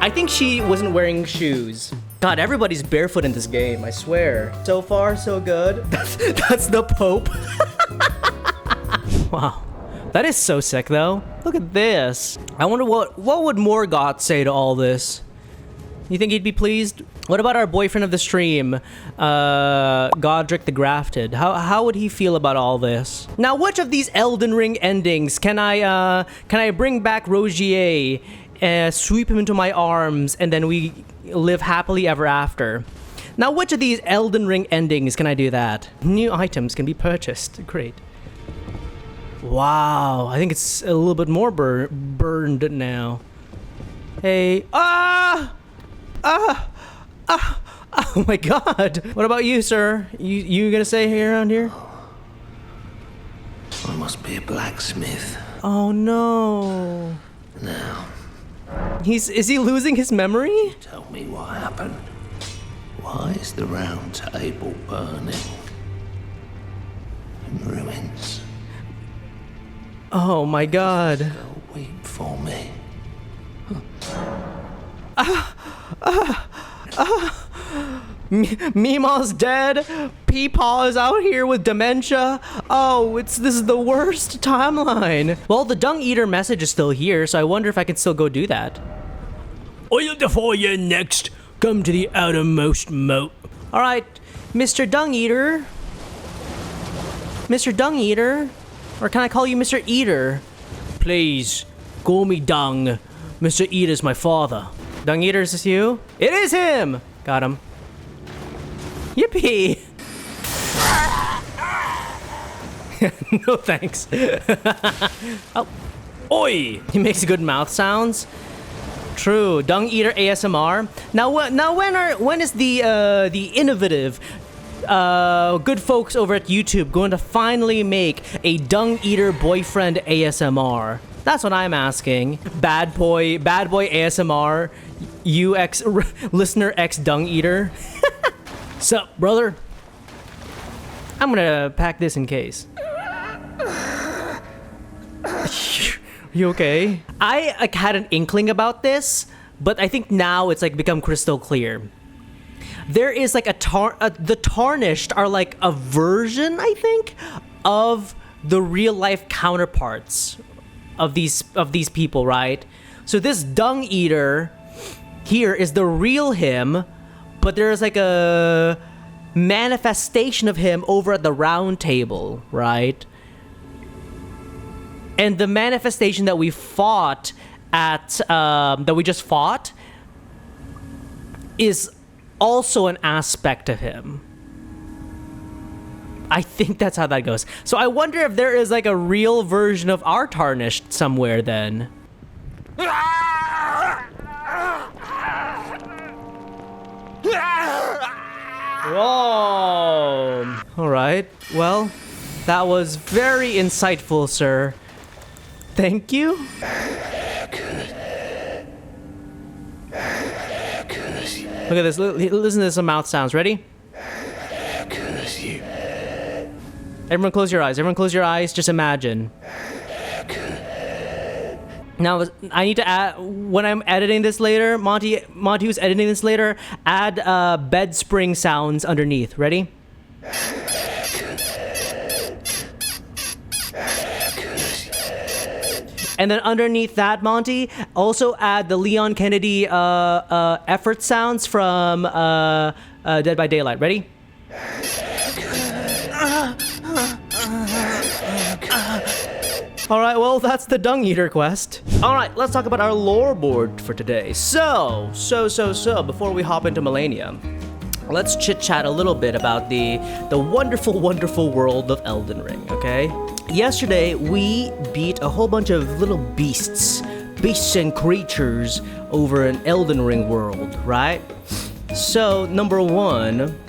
I think she wasn't wearing shoes. God, everybody's barefoot in this game, I swear. So far, so good. That's the Pope. Wow. That is so sick, though. Look at this. I wonder what would Morgoth say to all this? You think he'd be pleased? What about our boyfriend of the stream, Godric the Grafted? How would he feel about all this? Now, which of these Elden Ring endings can I bring back Rogier, sweep him into my arms, and then we live happily ever after? Now, which of these Elden Ring endings can I do that? New items can be purchased. Great. Wow, I think it's a little bit more burned now. Hey, oh my God. What about you, sir? You gonna stay around here? I must be a blacksmith. Oh no. Now, Is he losing his memory? tell me what happened. Why is the round table burning? In ruins. Oh my God. Go weep for me. Meemaw's dead. Peepaw is out here with dementia. Oh, this is the worst timeline. Well, the Dung Eater message is still here, so I wonder if I can still go do that. I'll defy you next. Come to the outermost moat. All right, Mr. Dung Eater. Mr. Dung Eater. Or can I call you Mr. Eater? Please, call me Dung. Mr. Eater's my father. Dung Eater, is this you? It is him! Got him. Yippee! No thanks. Oh. Oi! He makes good mouth sounds. True. Dung Eater ASMR. Now when is the innovative good folks over at YouTube going to finally make a Dung Eater boyfriend ASMR? That's what I'm asking. Bad boy ASMR, listener X Dung Eater. Sup, brother? I'm gonna pack this in case. You okay? I had an inkling about this, but I think now it's like become crystal clear. There is like the Tarnished are like a version, I think, of the real life counterparts of these people, right? So this Dung Eater here is the real him, but there's like a manifestation of him over at the round table, right? And the manifestation that we fought at that we just fought is also an aspect of him. I think that's how that goes. So I wonder if there is like a real version of our Tarnished somewhere then. Whoa! Alright, well, that was very insightful, sir. Thank you. Look at this, listen to some mouth sounds, ready? Everyone close your eyes, just imagine. Now, I need to add, when I'm editing this later, Monty who's editing this later, add bed spring sounds underneath. Ready? And then underneath that, Monty, also add the Leon Kennedy effort sounds from Dead by Daylight. Ready? Alright, well, that's the Dung Eater quest. Alright, let's talk about our lore board for today. So, before we hop into Malenia, let's chit-chat a little bit about the wonderful, wonderful world of Elden Ring, okay? Yesterday, we beat a whole bunch of little beasts and creatures over an Elden Ring world, right? So, number one,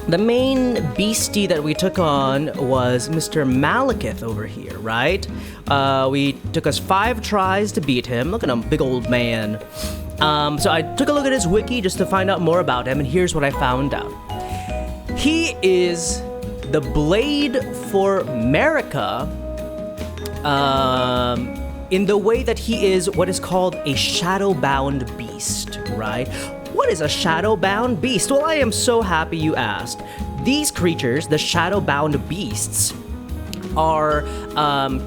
the main beastie that we took on was Mr. Malekith over here, right? We took us 5 tries to beat him. Look at him, big old man. So I took a look at his wiki just to find out more about him, and here's what I found out. He is the blade for Marika, in the way that he is what is called a shadow-bound beast. beast, right? What is a shadow-bound beast? Well, I am so happy you asked. These creatures, the shadow-bound beasts, are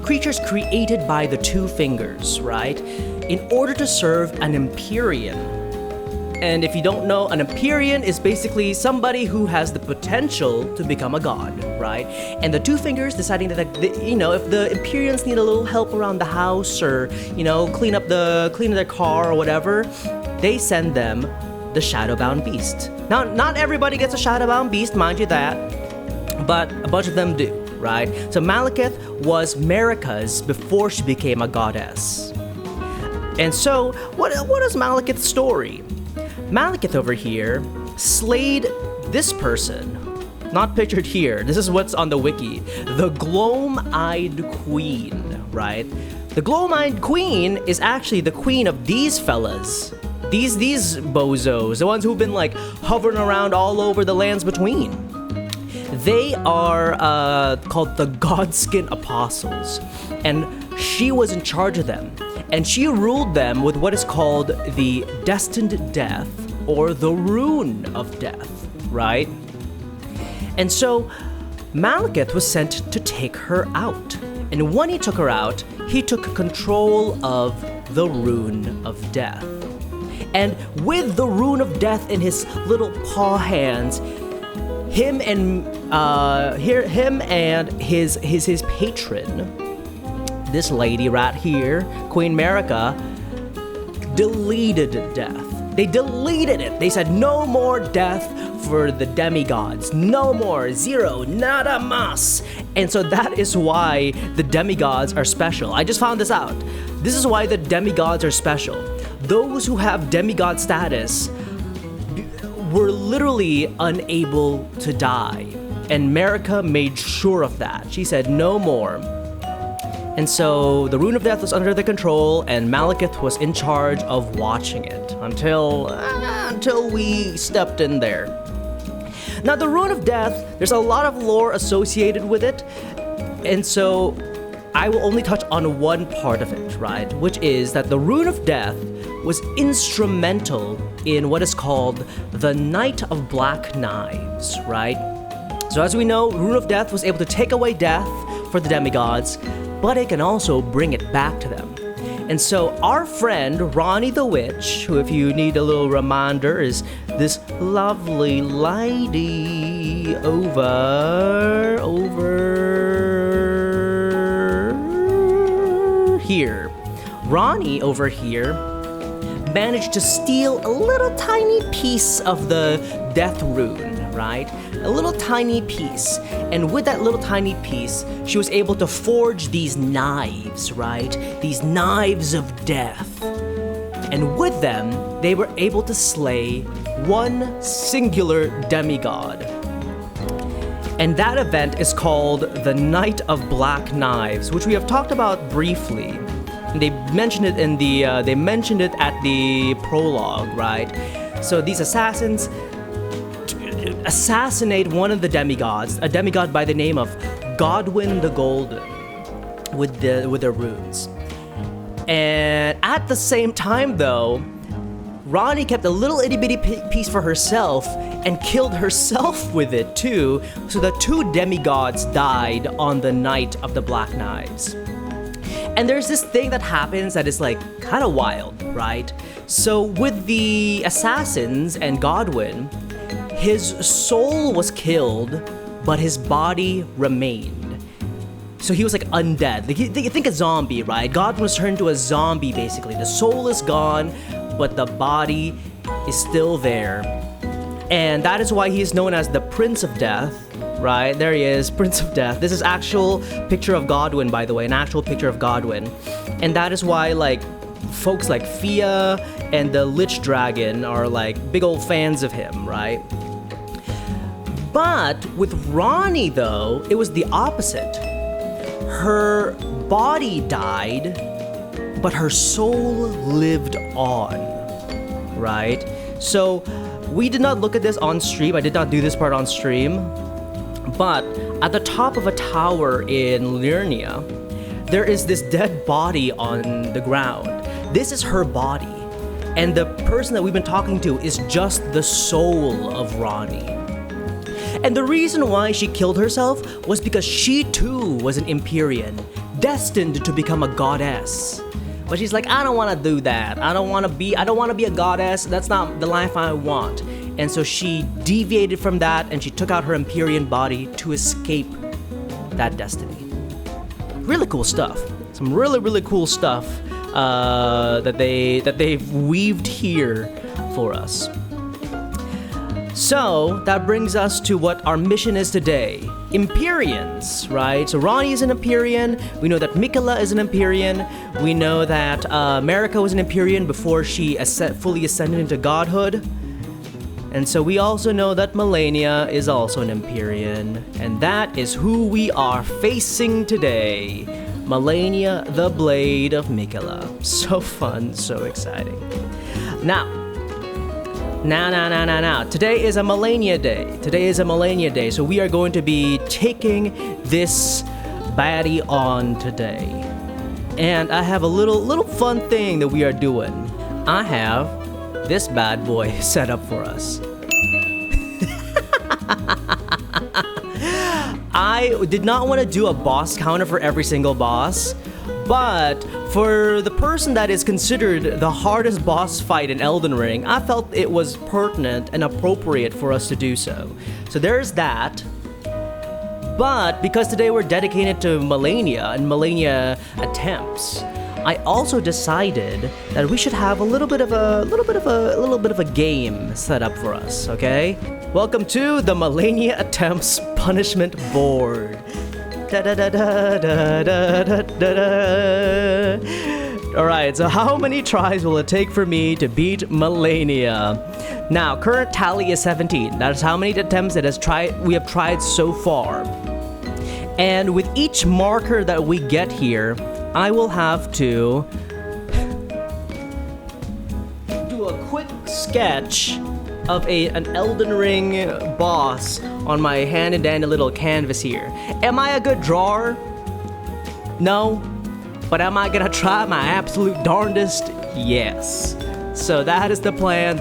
creatures created by the two fingers, right? In order to serve an Empyrean. And if you don't know, an Empyrean is basically somebody who has the potential to become a god, right? And the two fingers deciding that, if the Empyreans need a little help around the house or, clean their car or whatever, they send them the Shadowbound Beast. Now, not everybody gets a Shadowbound Beast, mind you that, but a bunch of them do, right? So Malekith was Marika's before she became a goddess. And so, what is Malekith's story? Malekith over here slayed this person, not pictured here. This is what's on the wiki. The Gloam-Eyed Queen, right? The Gloam-Eyed Queen is actually the queen of these fellas. These bozos, the ones who've been like hovering around all over the lands between. They are called the Godskin Apostles, and she was in charge of them. And she ruled them with what is called the Destined Death, or the Rune of Death, right? And so Malekith was sent to take her out. And when he took her out, he took control of the Rune of Death. And with the Rune of Death in his little paw hands, him and his patron, this lady right here, Queen Marika, deleted death. They deleted it. They said no more death for the demigods. No more. Zero. Nada más. And so that is why the demigods are special. I just found this out. This is why the demigods are special. Those who have demigod status were literally unable to die. And Marika made sure of that. She said no more. And so the Rune of Death was under their control, and Malekith was in charge of watching it until we stepped in there. Now, the Rune of Death, there's a lot of lore associated with it, and so I will only touch on one part of it, right? Which is that the Rune of Death was instrumental in what is called the Night of Black Knives, right? So as we know, Rune of Death was able to take away death for the demigods, but it can also bring it back to them. And so our friend Ronnie the Witch, who, if you need a little reminder, is this lovely lady over here. Ronnie over here managed to steal a little tiny piece of the death rune, right? A little tiny piece. And with that little tiny piece, she was able to forge these knives, right? These knives of death. And with them, they were able to slay one singular demigod. And that event is called the Night of Black Knives, which we have talked about briefly. They mentioned it at the prologue, right? So these assassins assassinate one of the demigods, a demigod by the name of Godwyn the Golden, with their runes. And at the same time, though, Ronnie kept a little itty bitty piece for herself and killed herself with it too. So the two demigods died on the Night of the Black Knives. And there's this thing that happens that is like kind of wild, right? So with the assassins and Godwyn, his soul was killed, but his body remained. So he was like undead. Like you think a zombie, right? Godwyn was turned into a zombie basically. The soul is gone, but the body is still there. And that is why he is known as the Prince of Death, right? There he is, Prince of Death. This is actual picture of Godwyn, by the way, an actual picture of Godwyn. And that is why like folks like Fia and the Lich Dragon are like big old fans of him, right? But with Ronnie though, it was the opposite. Her body died, but her soul lived on, right? So we did not look at this on stream. I did not do this part on stream. But at the top of a tower in Slay-lenia, there is this dead body on the ground. This is her body. And the person that we've been talking to is just the soul of Ronnie. And the reason why she killed herself was because she too was an Empyrean, destined to become a goddess. But she's like, I don't want to do that. I don't want to be a goddess. That's not the life I want. And so she deviated from that and she took out her Empyrean body to escape that destiny. Really cool stuff. Some really, really cool stuff that they've weaved here for us. So that brings us to what our mission is today. Empyreans, right? So Ronnie is an Empyrean. We know that Miquella is an Empyrean. We know that Marika was an Empyrean before she fully ascended into godhood. And so we also know that Malenia is also an Empyrean. And that is who we are facing today. Malenia, the Blade of Miquella. So fun, so exciting. Now, today is a Malenia Day. So we are going to be taking this baddie on today. And I have a little fun thing that we are doing. I have this bad boy set up for us. I did not want to do a boss counter for every single boss, but for the person that is considered the hardest boss fight in Elden Ring, I felt it was pertinent and appropriate for us to do so. So there's that. But because today we're dedicated to Malenia and Malenia attempts, I also decided that we should have a little bit of a game set up for us, okay? Welcome to the Malenia Attempts Punishment Board. Alright, so how many tries will it take for me to beat Malenia? Now, current tally is 17. That is how many attempts we have tried so far. And with each marker that we get here, I will have to do a quick sketch of an Elden Ring boss on my handy-dandy little canvas here. Am I a good drawer? No. But am I gonna try my absolute darndest? Yes. So that is the plan,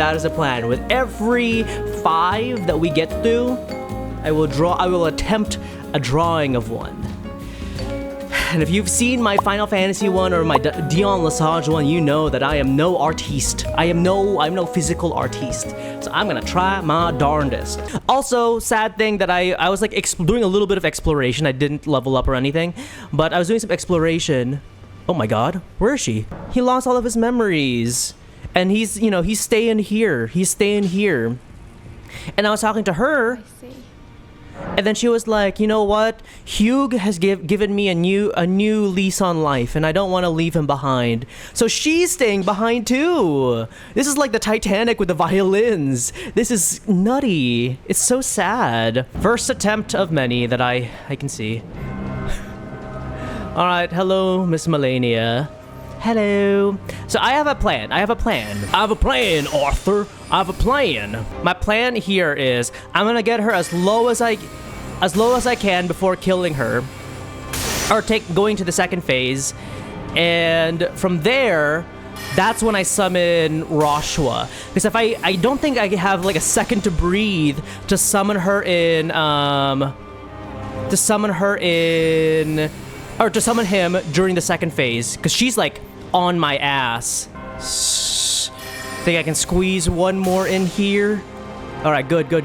With every 5 that we get through, I will attempt a drawing of one. And if you've seen my Final Fantasy one or my Dion Lesage one, you know that I am no artiste. I'm no physical artiste. So I'm gonna try my darndest. Also, sad thing that I was like doing a little bit of exploration. I didn't level up or anything, but I was doing some exploration. Oh my god, where is she? He lost all of his memories. And he's staying here. And I was talking to her. And then she was like, you know what? Hugh has given me a new lease on life, and I don't want to leave him behind. So she's staying behind too. This is like the Titanic with the violins. This is nutty. It's so sad. First attempt of many that I can see. All right, hello, Miss Malenia. Hello. So I have a plan, Arthur. I have a plan. My plan here is I'm gonna get her as low as I can before killing her, or going to the second phase, and from there, that's when I summon Roshua. Because if I don't think I have like a second to breathe to summon her in, or to summon him during the second phase, because she's like on my ass. Think I can squeeze one more in here? All right, good. All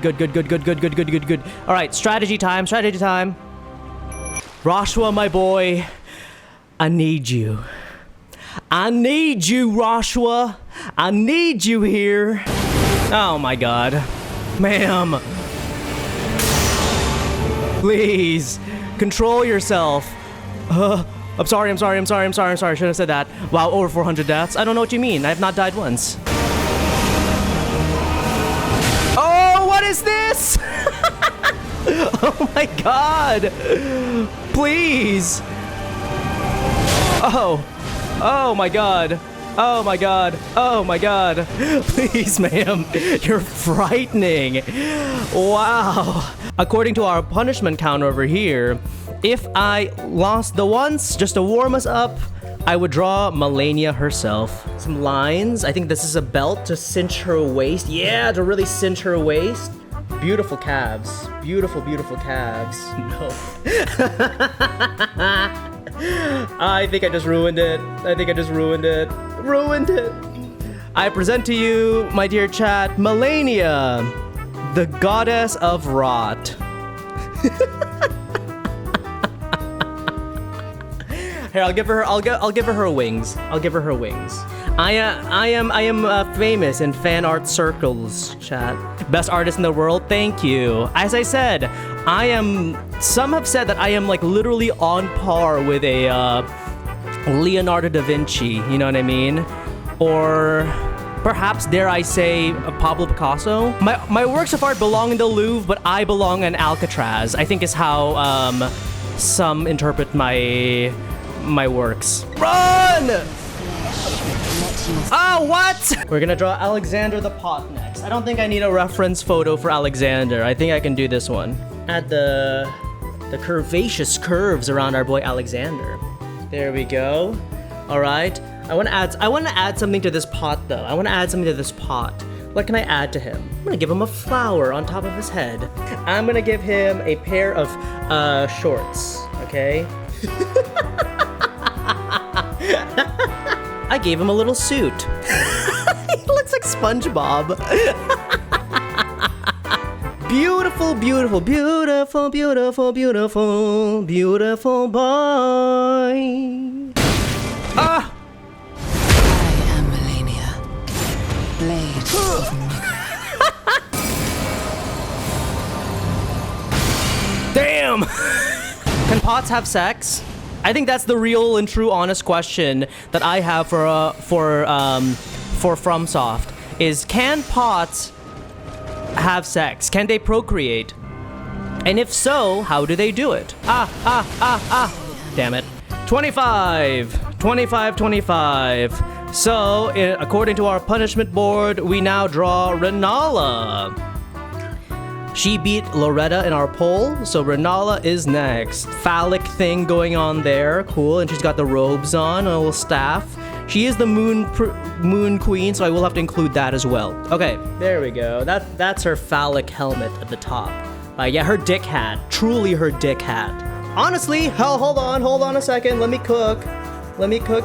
right, strategy time. Roshua, my boy, I need you. Roshua. I need you here. Oh my god. Ma'am. Please, control yourself. I'm sorry. Should have said that. Wow, over 400 deaths. I don't know what you mean. I have not died once. Oh, what is this? Oh my god. Please. Oh my god. Please, ma'am. You're frightening. Wow. According to our punishment counter over here, if I lost the once, just to warm us up, I would draw Malenia herself. Some lines. I think this is a belt to cinch her waist. Yeah, to really cinch her waist. Beautiful calves. Beautiful, beautiful calves. No. I think I just ruined it. I think I just ruined it. Ruined it. I present to you, my dear chat, Malenia, the goddess of rot. Here, I'll give her her wings. I'll give her her wings. I am famous in fan art circles, chat. Best artist in the world. Thank you. As I said, some have said that I am like literally on par with a Leonardo da Vinci. You know what I mean? Or perhaps, dare I say, Pablo Picasso. My works of art belong in the Louvre, but I belong in Alcatraz. I think is how some interpret my works. Run! Oh, what? We're gonna draw Alexander the Pot next. I don't think I need a reference photo for Alexander. I think I can do this one. Add the curvaceous curves around our boy Alexander. There we go. All right. I want to add something to this pot though. I want to add something to this pot. What can I add to him? I'm gonna give him a flower on top of his head. I'm gonna give him a pair of shorts. Okay. I gave him a little suit. He looks like SpongeBob. Beautiful, beautiful, beautiful, beautiful, beautiful, beautiful boy. Ah! I am Malenia, blade of Damn! Can pots have sex? I think that's the real and true honest question that I have for FromSoft is, can pots have sex? Can they procreate? And if so, how do they do it? Damn it. 25. 25, 25. So, according to our punishment board, we now draw Renala. She beat Loretta in our poll, so Renala is next. Phallic thing going on there, cool, and she's got the robes on, a little staff. She is the moon queen, so I will have to include that as well. Okay, there we go. That's her phallic helmet at the top. Yeah, her dick hat, truly her dick hat. Honestly, hold on a second. Let me cook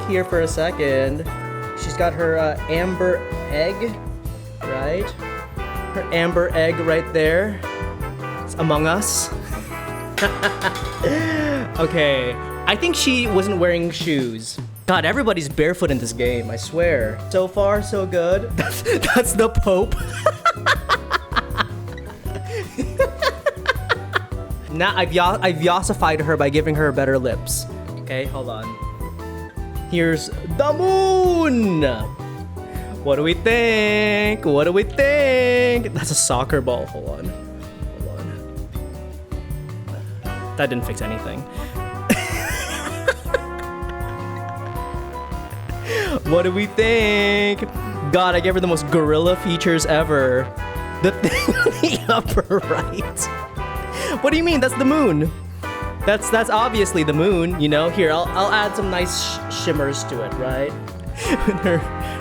here for a second. She's got her amber egg, right? Her amber egg right there. It's among us. Okay, I think she wasn't wearing shoes. God, everybody's barefoot in this game, I swear. So far, so good. That's the Pope. Now I've yossified her by giving her better lips. Okay, hold on. Here's the moon. What do we think? What do we think? That's a soccer ball. Hold on. That didn't fix anything. What do we think? God, I gave her the most gorilla features ever. The thing on the upper right. What do you mean? That's the moon. That's obviously the moon, you know? Here, I'll add some nice shimmers to it, right?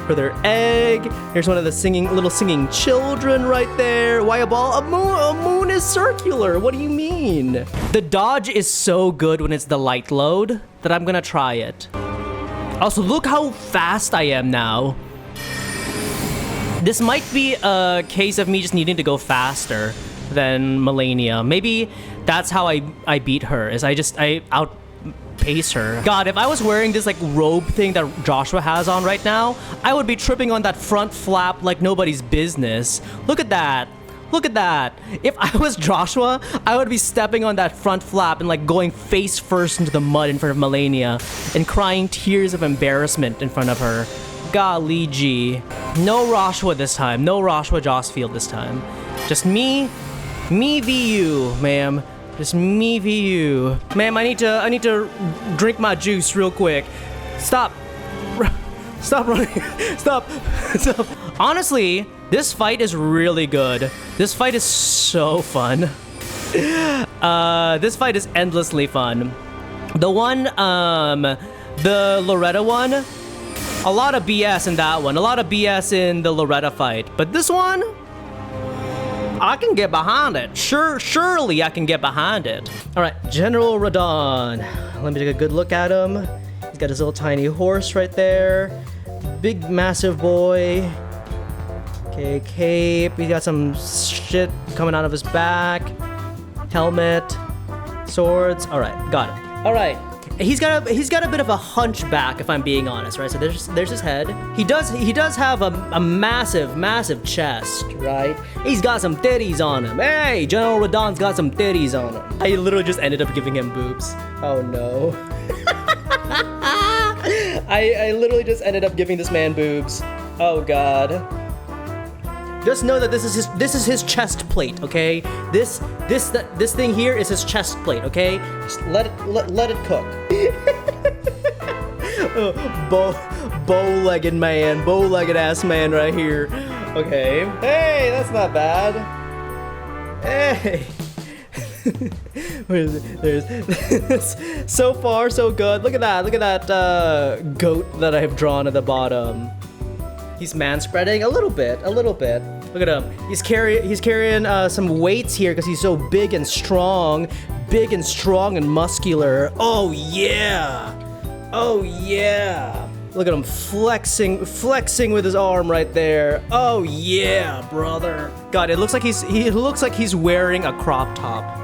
With her egg. Here's one of the little singing children right there. Why a ball? A moon is circular. What do you mean? The dodge is so good when it's the light load that I'm gonna try it. Also, look how fast I am now. This might be a case of me just needing to go faster than Malenia. Maybe that's how I beat her, is I outpace her. God, if I was wearing this like robe thing that Joshua has on right now, I would be tripping on that front flap like nobody's business. Look at that. Look at that. If I was Joshua, I would be stepping on that front flap and like going face first into the mud in front of Malenia and crying tears of embarrassment in front of her. Golly gee. No Joshua this time. No Joshua Josfield this time. Just me v you, ma'am. Just me v you. Ma'am, I need to drink my juice real quick. Stop. Stop running. Stop. Stop. Honestly, this fight is really good. This fight is so fun. This fight is endlessly fun. The one The Loretta one, a lot of BS in that one. A lot of BS in the Loretta fight. But this one, I can get behind it. Surely I can get behind it. All right, General Radon. Let me take a good look at him. He's got his little tiny horse right there. Big, massive boy. Okay, cape. He got some shit coming out of his back. Helmet. Swords. All right, got it. All right. He's got a bit of a hunchback, if I'm being honest, right? So there's his head. He does have a massive chest, right? He's got some titties on him. Hey, General Radon's got some titties on him. I literally just ended up giving him boobs. Oh no. I literally just ended up giving this man boobs. Oh god. Just know that this is his chest plate, okay? This thing here is his chest plate, okay? Just let it cook. Bow-legged man, bow-legged ass man right here. Okay. Hey, that's not bad. Hey. Where is it? There's so far so good. Look at that goat that I have drawn at the bottom. He's man-spreading a little bit. Look at him. He's carrying some weights here because he's so big and strong and muscular. Oh yeah. Look at him flexing with his arm right there. Oh yeah, brother. God, he looks like he's wearing a crop top.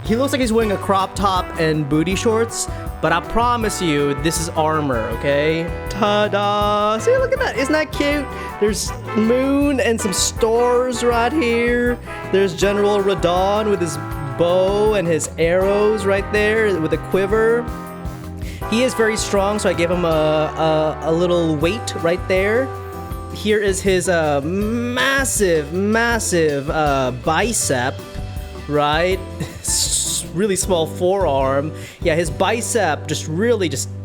He looks like he's wearing a crop top and booty shorts, but I promise you, this is armor, okay? Ta-da! See, look at that. Isn't that cute? There's moon and some stars right here. There's General Radon with his bow and his arrows right there with a quiver. He is very strong, so I gave him a little weight right there. Here is his massive bicep, right? Really small forearm. Yeah, his bicep just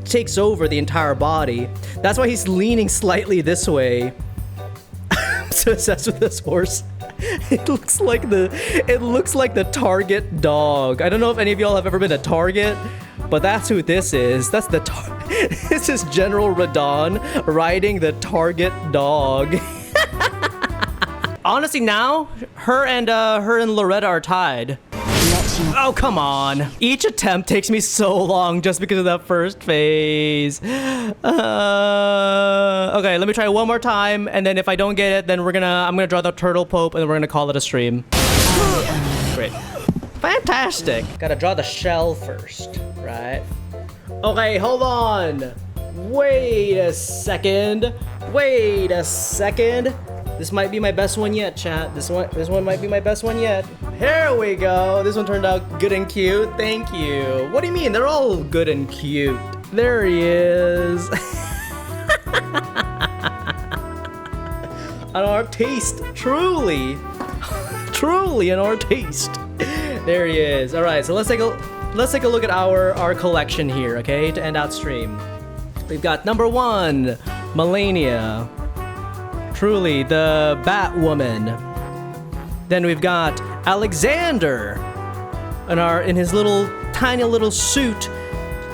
takes over the entire body. That's why he's leaning slightly this way. I'm so obsessed with this horse. It looks like the Target dog. I don't know if any of y'all have ever been to Target, but that's who this is. This is General Radon riding the Target dog. Honestly, now her and Loretta are tied. Oh, come on. Each attempt takes me so long just because of that first phase. Okay, let me try one more time, and then if I don't get it, then I'm gonna draw the turtle pope, and then we're gonna call it a stream. Great. Fantastic. Gotta draw the shell first, right? Okay, hold on. Wait a second. This might be my best one yet, chat. This one might be my best one yet. Here we go. This one turned out good and cute. Thank you. What do you mean? They're all good and cute. There he is. An artiste. Truly an artiste. There he is. All right, so let's take a look at our collection here, okay, to end out stream. We've got number 1, Malenia. Truly, the Batwoman. Then we've got Alexander in his tiny little suit.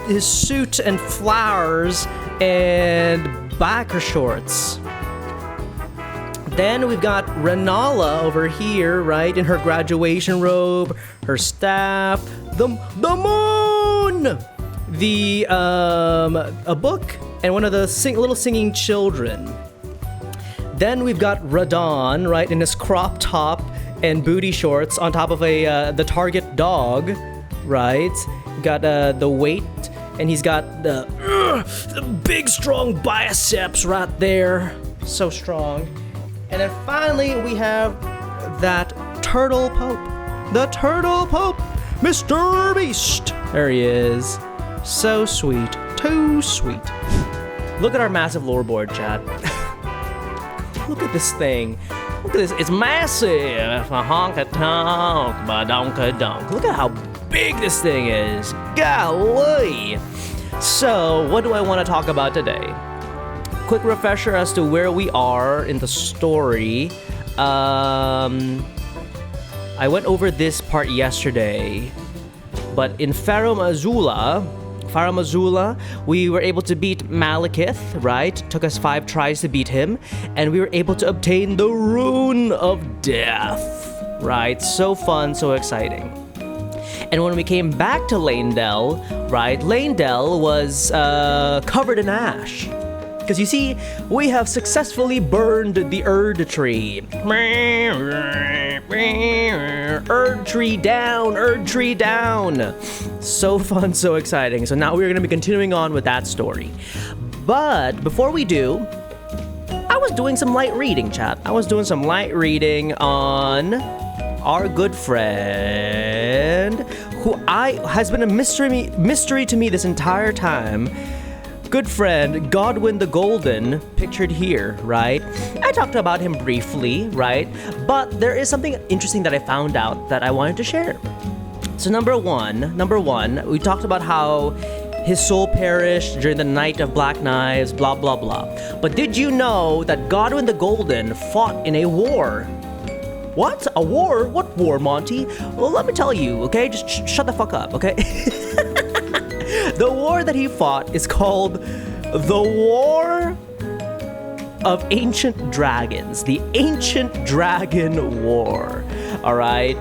His suit and flowers and biker shorts. Then we've got Renala over here, right, in her graduation robe, her staff, the moon, a book, and one of the little singing children. Then we've got Radon, right, in his crop top and booty shorts on top of the Target dog, right? Got the weight, and he's got the big, strong biceps right there. So strong. And then finally, we have that turtle pope. The turtle pope, Mr. Beast. There he is. So sweet. Too sweet. Look at our massive lore board, chat. Look at this thing. Look at this. It's massive. It's a honk-a-tonk, ba-donk-a-donk. Look at how big this thing is. Golly. So, what do I want to talk about today? Quick refresher as to where we are in the story. I went over this part yesterday, but in Farum Azula, Farum Azula, we were able to beat Malekith, right? Took us 5 tries to beat him, and we were able to obtain the Rune of Death, right? So fun, so exciting. And when we came back to Leyndell, right, Leyndell was covered in ash. Because you see, we have successfully burned the Erd Tree. Erd Tree down, Erd Tree down. So fun, so exciting. So now we're going to be continuing on with that story. But before we do, I was doing some light reading, chat. I was doing some light reading on our good friend, who has been a mystery to me this entire time. Good friend, Godwyn the Golden, pictured here, right? I talked about him briefly, right? But there is something interesting that I found out that I wanted to share. So number one, we talked about how his soul perished during the Night of Black Knives, blah, blah, blah. But did you know that Godwyn the Golden fought in a war? What? A war? What war, Monty? Well, let me tell you, okay? Just shut the fuck up, okay? The war that he fought is called the War of Ancient Dragons. The Ancient Dragon War. All right?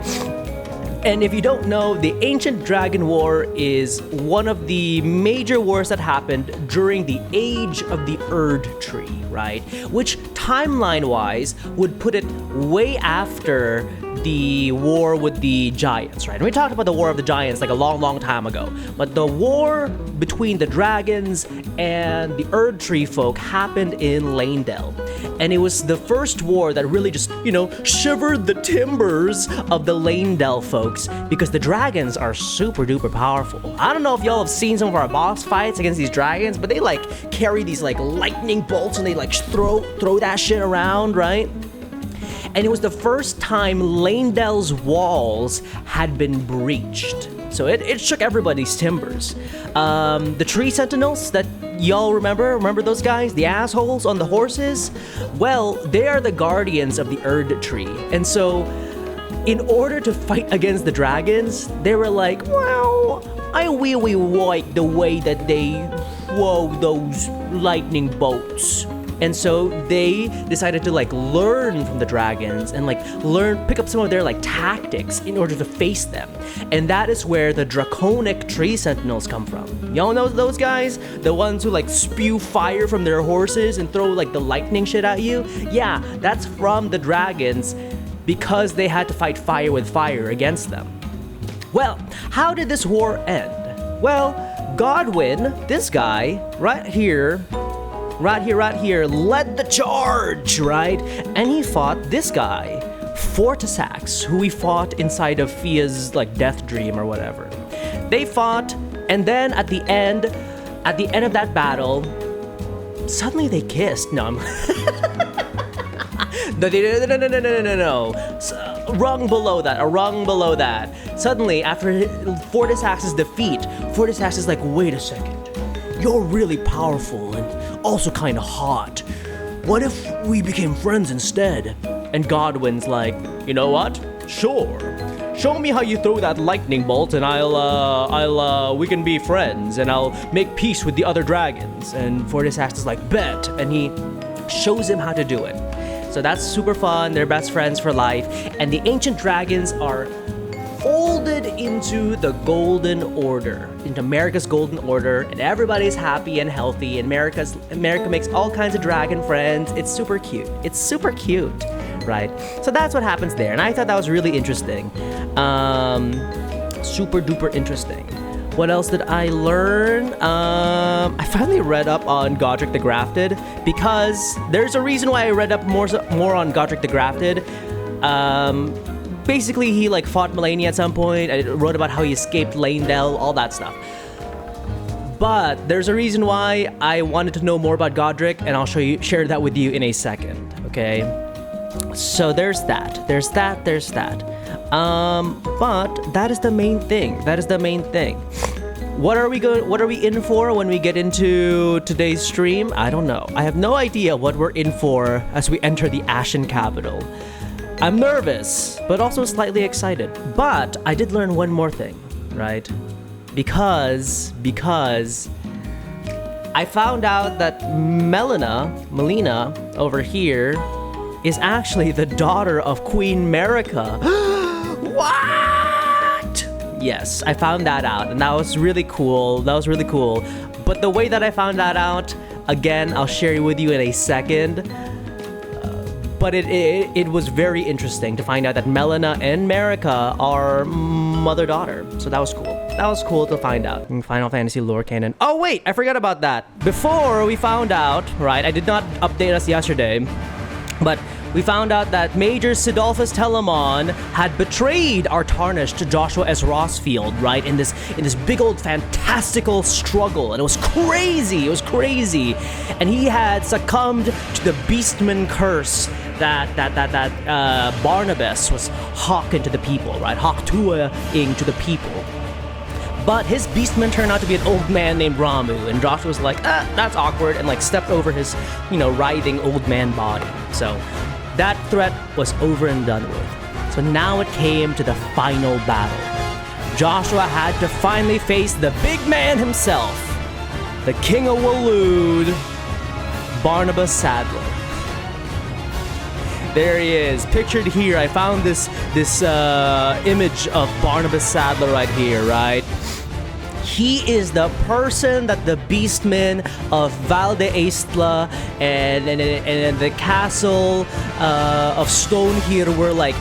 And if you don't know, the Ancient Dragon War is one of the major wars that happened during the Age of the Erd Tree, right? Which timeline-wise would put it way after the war with the giants, right? And we talked about the War of the Giants like a long, long time ago. But the war between the dragons and the Erd Tree folk happened in Leyndell. And it was the first war that really just, shivered the timbers of the Leyndell folks, because the dragons are super duper powerful. I don't know if y'all have seen some of our boss fights against these dragons, but they carry these lightning bolts and they throw that shit around, right? And it was the first time Leyndell's walls had been breached. So it shook everybody's timbers. The tree sentinels that y'all remember those guys? The assholes on the horses? Well, they are the guardians of the Erd Tree. And so, in order to fight against the dragons, they were like, well, I really like the way that they throw those lightning bolts. And so they decided to learn from the dragons and pick up some of their tactics in order to face them. And that is where the draconic tree sentinels come from. Y'all know those guys? The ones who spew fire from their horses and throw the lightning shit at you? Yeah, that's from the dragons because they had to fight fire with fire against them. Well, how did this war end? Well, Godwyn, this guy right here, led the charge, right? And he fought this guy, Fortisax, who he fought inside of Fia's death dream or whatever. They fought, and then at the end of that battle, suddenly they kissed. No, No. Rung below that. Suddenly, after Fortisax's defeat, Fortisax is like, wait a second. You're really powerful and also kind of hot. What if we became friends instead? And Godwyn's like, you know what? Sure. Show me how you throw that lightning bolt and we can be friends and I'll make peace with the other dragons. And Fortisax is like, bet. And he shows him how to do it. So that's super fun. They're best friends for life. And the ancient dragons are folded into the Golden Order, into America's Golden Order, and everybody's happy and healthy. And America makes all kinds of dragon friends. It's super cute. Right? So that's what happens there. And I thought that was really interesting. Super duper interesting. What else did I learn? I finally read up on Godric the Grafted because there's a reason why I read up more on Godric the Grafted. Basically, he fought Malenia at some point. I wrote about how he escaped Leyndell, all that stuff. But there's a reason why I wanted to know more about Godric, and I'll share that with you in a second. Okay. So there's that. But that is the main thing. What are we in for when we get into today's stream? I don't know. I have no idea what we're in for as we enter the Ashen Capital. I'm nervous, but also slightly excited. But I did learn one more thing, right? because I found out that Melina over here is actually the daughter of Queen Merica. What? Yes, I found that out, and that was really cool. But the way that I found that out, again, I'll share it with you in a second. But it was very interesting to find out that Melina and Merica are mother-daughter. So that was cool. That was cool to find out in Final Fantasy lore canon. Oh wait, I forgot about that. Before we found out, right, I did not update us yesterday, but we found out that Major Sidolphus Telamon had betrayed our tarnished Joshua S. Rossfield, right, in this big old fantastical struggle, and it was crazy. And he had succumbed to the Beastman curse that Barnabas was hawking to the people, right, hawk-tuaing to the people. But his Beastman turned out to be an old man named Ramu, and Joshua was like, that's awkward, and like stepped over his, writhing old man body. So that threat was over and done with. So now it came to the final battle. Joshua had to finally face the big man himself, the King of Waloed, Barnabas Sadler. There he is, pictured here. I found this image of Barnabas Sadler right here, right? He is the person that the Beastmen of Val d'Aistla and the castle of Stone here were like,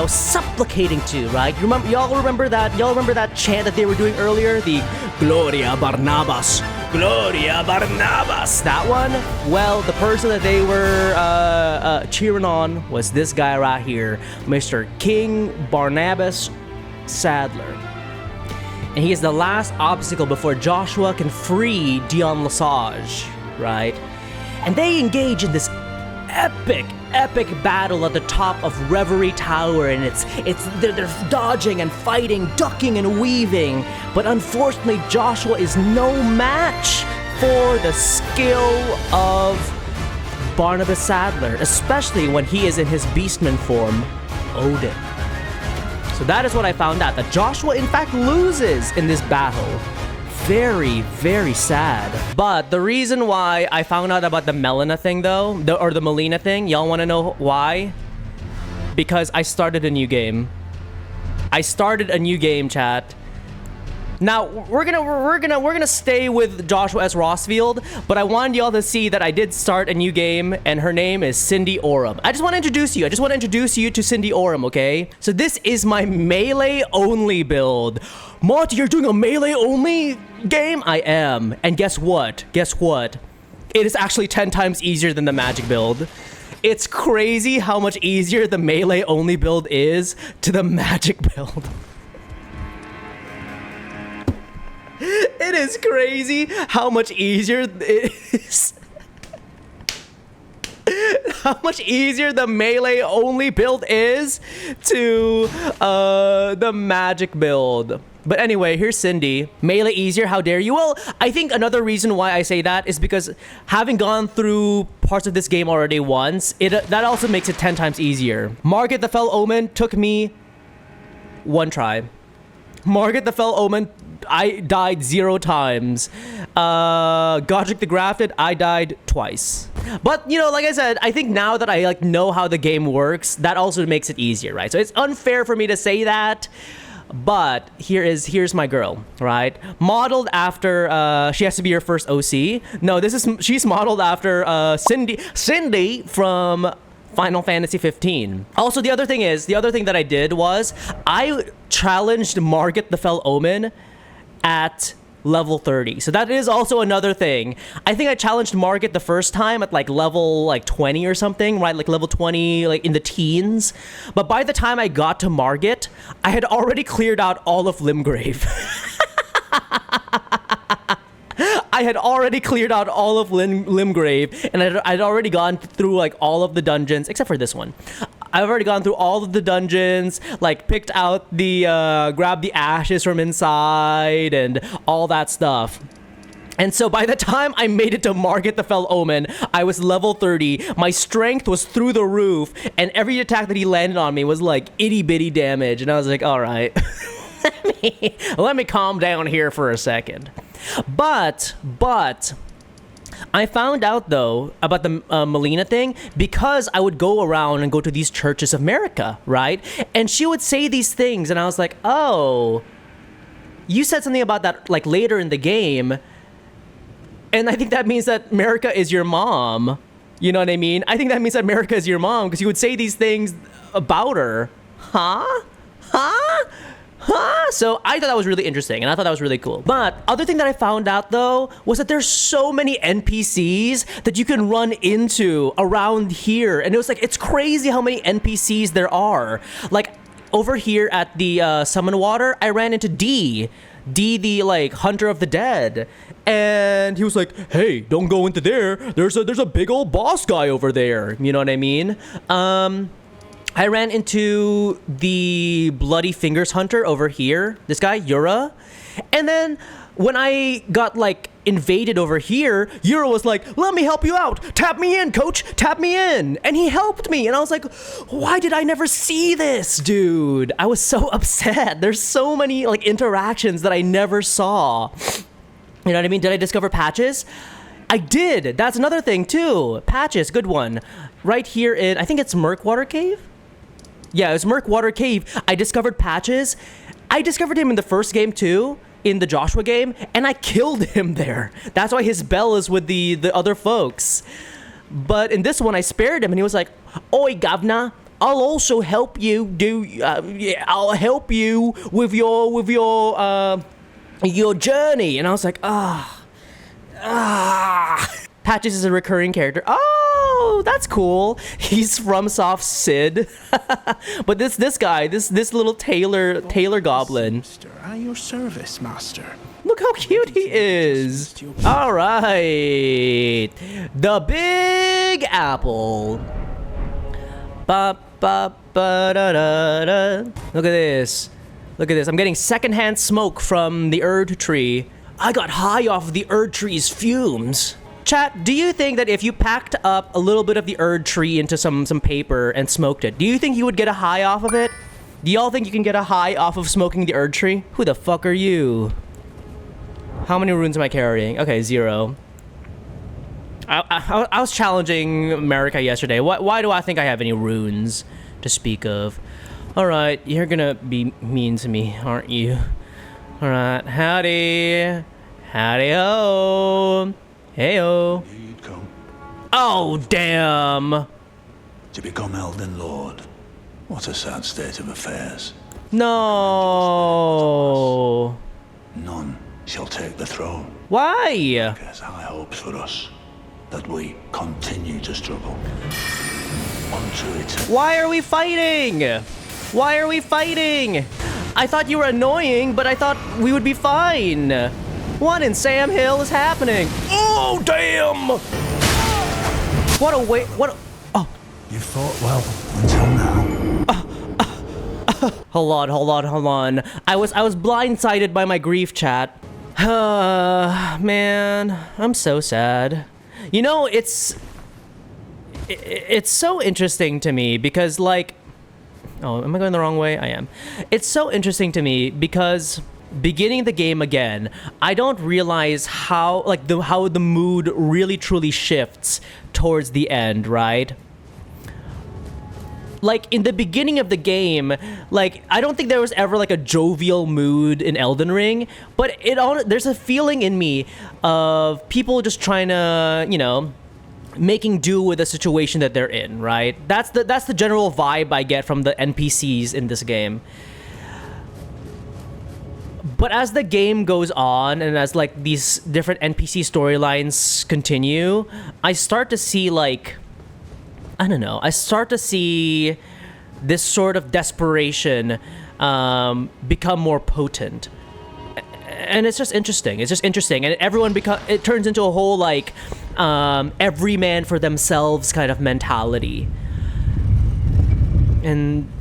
supplicating to, right? Y'all remember that chant that they were doing earlier? The Gloria Barnabas. Gloria Barnabas. That one? Well, the person that they were cheering on was this guy right here, Mr. King Barnabas Sadler. And he is the last obstacle before Joshua can free Dion Lesage, right? And they engage in this epic battle at the top of Reverie Tower, and they're dodging and fighting, ducking and weaving. But unfortunately, Joshua is no match for the skill of Barnabas Sadler, especially when he is in his Beastman form, Odin. So that is what I found out, that Joshua in fact loses in this battle. Very, very sad. But the reason why I found out about the Melina thing though, or the Melina thing, y'all wanna know why? Because I started a new game. Chat. Now we're gonna stay with Joshua S. Rossfield, but I wanted y'all to see that I did start a new game, and her name is Cindy Oram. I just want to introduce you to Cindy Oram, okay? So this is my melee only build. Monty, you're doing a melee only game? I am. And guess what? It is actually 10 times easier than the magic build. It's crazy how much easier the melee only build is to the magic build. It is crazy how much easier it is. How much easier the melee only build is to the magic build. But anyway, here's Cindy. Melee easier, how dare you? Well, I think another reason why I say that is because having gone through parts of this game already once, that also makes it 10 times easier. Margaret the Fell Omen took me one try. Margaret the Fell Omen, I died 0 times. Godric the Grafted, I died twice. But, like I said, I think now that I know how the game works, that also makes it easier, right? So it's unfair for me to say that, but here's my girl, right? Modeled after, she has to be your first OC. No, she's modeled after Cindy from Final Fantasy 15. Also, the other thing that I did was I challenged Margaret the Fell Omen at level 30. So that is also another thing. I think I challenged Margaret the first time at level 20 or something, right? Level 20, in the teens. But by the time I got to Margaret, I had already cleared out all of Limgrave. I had already cleared out all of Limgrave, and I'd already gone through all of the dungeons, except for this one. I've already gone through all of the dungeons, picked out grabbed the ashes from inside and all that stuff. And so by the time I made it to Margaret the Fell Omen, I was level 30, my strength was through the roof, and every attack that he landed on me was itty bitty damage, and I was like, alright. let me calm down here for a second. But I found out though about the Malenia thing because I would go around and go to these churches of America, right? And she would say these things, and I was like, oh, you said something about that like later in the game, and I think that means that America is your mom. You know what I mean? I think that means that America is your mom because you would say these things about her. Huh? So I thought that was really interesting, and I thought that was really cool. But other thing that I found out though was that there's so many NPCs that you can run into around here, and it was like it's crazy how many NPCs there are. Like over here at the Summon Water, I ran into D the like hunter of the dead, and he was like, "Hey, don't go into there. There's a big old boss guy over there." You know what I mean? I ran into the Bloody Fingers Hunter over here, this guy, Yura. And then when I got like invaded over here, Yura was like, "Let me help you out. Tap me in, coach. Tap me in." And he helped me. And I was like, why did I never see this, dude? I was so upset. There's so many like interactions that I never saw. You know what I mean? Did I discover patches? I did. That's another thing too. Patches, good one. Right here in, I think it's Murkwater Cave? Yeah, it was Murkwater Cave. I discovered patches. I discovered him in the first game too, in the Joshua game, and I killed him there. That's why his bell is with the other folks. But in this one, I spared him, and he was like, "Oi, governor, I'll also help you I'll help you with your journey." And I was like, Patches is a recurring character. Oh, that's cool. He's from Soft Sid. But this guy, this little tailor goblin. At your service, master. Look how cute he is. All right. The Big Apple. Ba ba ba da da da. Look at this. Look at this. I'm getting secondhand smoke from the Erd tree. I got high off of the Erd tree's fumes. Chat, do you think that if you packed up a little bit of the Erd tree into some paper and smoked it, do you think you would get a high off of it? Do y'all think you can get a high off of smoking the Erd tree? Who the fuck are you? How many runes am I carrying? Okay, 0. I was challenging America yesterday. Why do I think I have any runes to speak of? Alright, you're gonna be mean to me, aren't you? Alright, howdy. Howdy-ho. Heyo. You'd come Oh, damn. to become Elden Lord. What a sad state of affairs. No. None shall take the throne. Why? As high hopes for us that we continue to struggle. Unto it. Why are we fighting? Why are we fighting? I thought you were annoying, but I thought we would be fine. What in Sam Hill is happening? Oh, damn! What a way, oh. You fought well until now. Hold on. I was blindsided by my grief, chat. Man, I'm so sad. You know, it's so interesting to me because like, oh, am I going the wrong way? I am. It's so interesting to me because beginning the game again, I don't realize how the mood really truly shifts towards the end, right? Like in the beginning of the game, like I don't think there was ever like a jovial mood in Elden Ring, but there's a feeling in me of people just trying to, you know, making do with the situation that they're in, right? That's the general vibe I get from the NPCs in this game. But as the game goes on and as like these different NPC storylines continue, I start to see like, I don't know, I start to see this sort of desperation become more potent. And it's just interesting. It's just interesting. And it turns into a whole like every man for themselves kind of mentality. And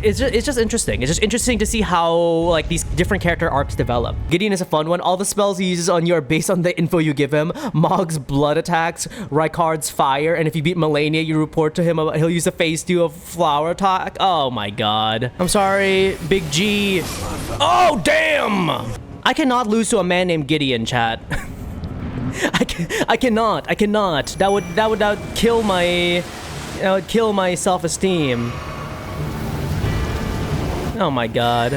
it's just interesting. It's just interesting to see how like these different character arcs develop. Gideon is a fun one. All the spells he uses on you are based on the info you give him. Mog's blood attacks, Rykard's fire, and if you beat Malenia, you report to him about he'll use a phase 2 of flower attack. Oh my god. I'm sorry, Big G. Oh damn! I cannot lose to a man named Gideon, chat. I cannot. That would kill my self-esteem. Oh my god.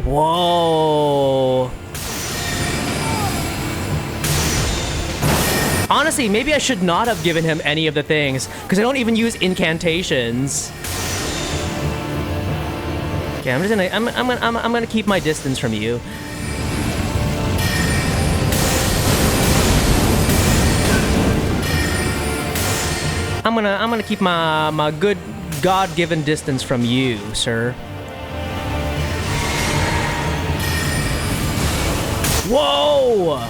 Whoa. Honestly, maybe I should not have given him any of the things, because I don't even use incantations. Okay, I'm gonna keep my distance from you. I'm gonna keep my good God-given distance from you, sir. Whoa!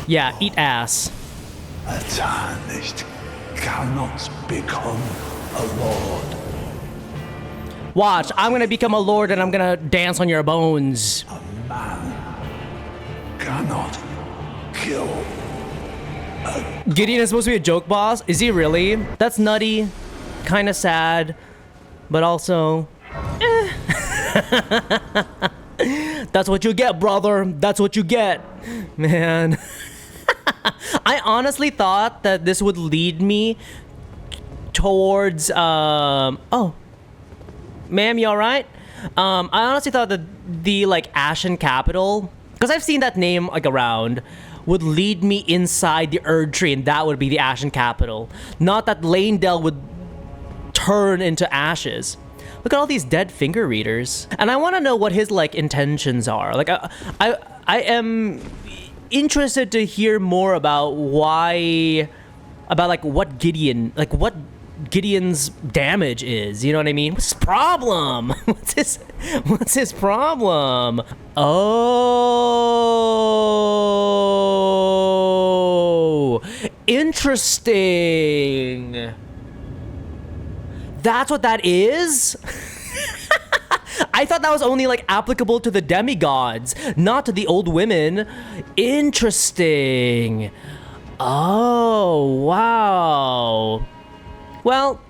Yeah, eat ass. A tarnished cannot become a lord. Watch, I'm gonna become a lord and I'm gonna dance on your bones. A man cannot kill. Gideon is supposed to be a joke boss? Is he really? That's nutty, kinda sad, but also, That's what you get, brother. That's what you get, man. I honestly thought that this would lead me towards, oh, ma'am, you all right? I honestly thought that the, like, Ashen Capital, because I've seen that name, like, around, would lead me inside the Erd Tree, and that would be the Ashen Capital. Not that Leyndell would turn into ashes. Look at all these dead finger readers. And I want to know what his, like, intentions are. Like, I am interested to hear more about why, about, like, what Gideon, like, what Gideon's damage is. You know what I mean? What's his problem? What's his problem? Oh, interesting. That's what that is? I thought that was only, like, applicable to the demigods, not to the old women. Interesting. Oh, wow. Well,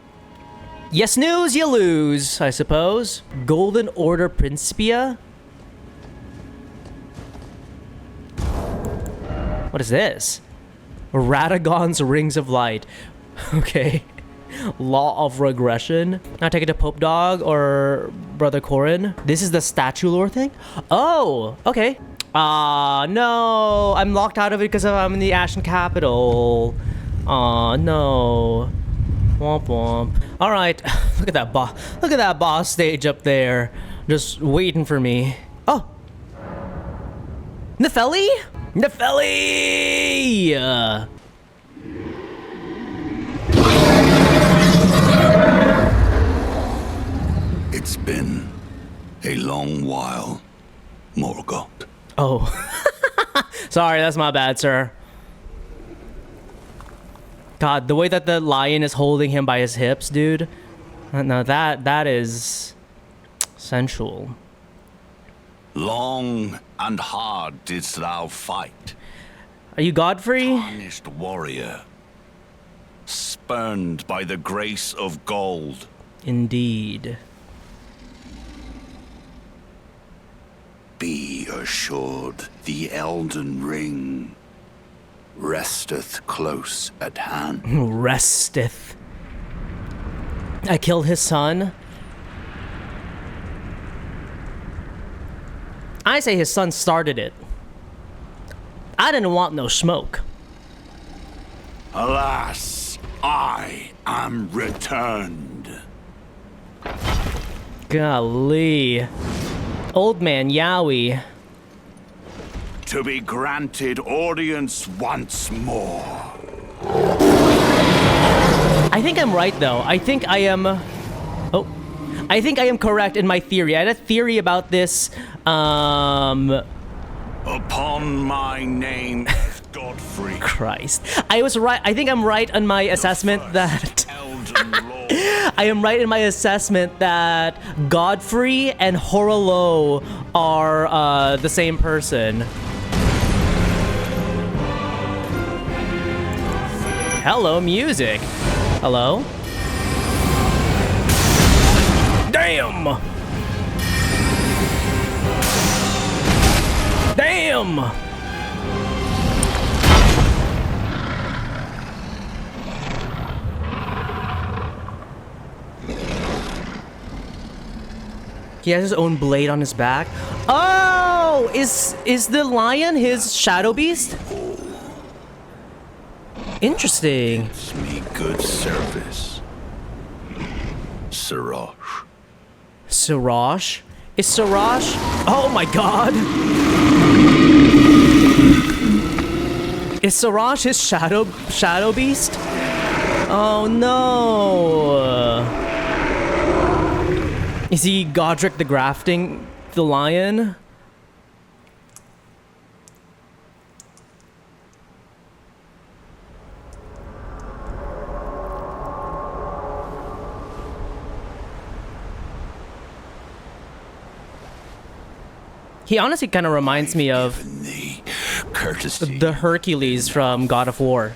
you snooze, you lose, I suppose. Golden Order Principia? What is this? Radagon's Rings of Light. Okay. Law of Regression. I take it to Pope Dog or Brother Corin. This is the statue lore thing? Oh, okay. No. I'm locked out of it because I'm in the Ashen Capital. Aw, no. Womp womp. All right. Look at that boss. Look at that boss stage up there. Just waiting for me. Oh. Nefeli? Nefeli! It's been a long while, Morgoth. Oh. Sorry, that's my bad, sir. God, the way that the lion is holding him by his hips, dude. No, that is sensual. Long and hard didst thou fight. Are you Godfrey? Tarnished warrior, spurned by the grace of gold. Indeed. Be assured, the Elden Ring resteth close at hand. Resteth. I killed his son. I say his son started it. I didn't want no smoke. Alas, I am returned. Golly. Old man Yowie. To be granted audience once more. I'm right though. I think I am. Oh, I think I am correct in my theory. I had a theory about this. Upon my name, Godfrey. Christ, I was right. I think I'm right on my assessment that. Elden Lord. I am right in my assessment that Godfrey and Horolo are the same person. Hello, music. Hello? Damn! Damn! He has his own blade on his back. Oh! Is the lion his shadow beast? Interesting. It's me good service. Siraj. Siraj? Is Siraj? Oh my god! Is Siraj his shadow beast? Oh no! Is he Godric the Grafting, the lion? He honestly kind of reminds me of The courtesy. the Hercules from God of War.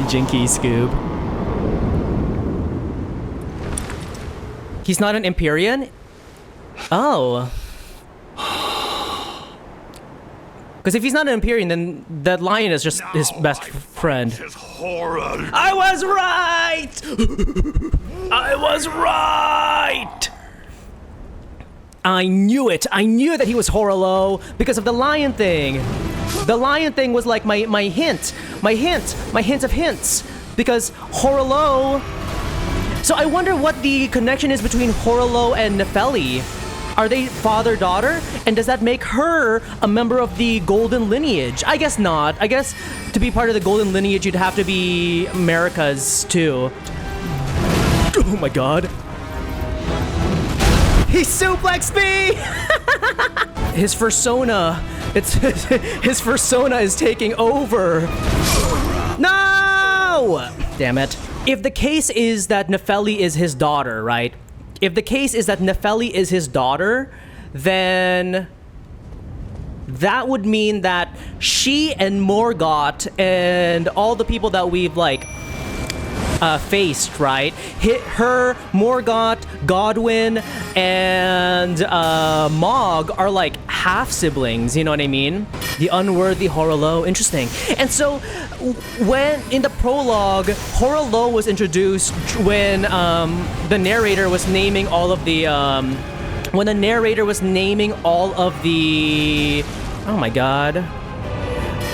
Jinky Scoob. He's not an Empyrean? Oh. Because if he's not an Empyrean, then that lion is just his best friend. His horror. I was right! I was right! I knew it. I knew that he was Horolo because of the lion thing. The lion thing was like my hint. My hint of hints. Because Horolo... So I wonder what the connection is between Horolo and Nefeli. Are they father-daughter? And does that make her a member of the golden lineage? I guess not. I guess to be part of the golden lineage, you'd have to be America's too. Oh my god. He suplexed me! His persona. His persona is taking over. No! Damn it. If the case is that Nefeli is his daughter, right? If the case is that Nefeli is his daughter, then that would mean that she and Morgoth and all the people that we've like faced, right? Her, Morgoth, Godwyn, and Mog are like half siblings, you know what I mean? The unworthy Horolo, interesting. And so when in the prologue, Horolo was introduced when the narrator was naming all of the oh my god,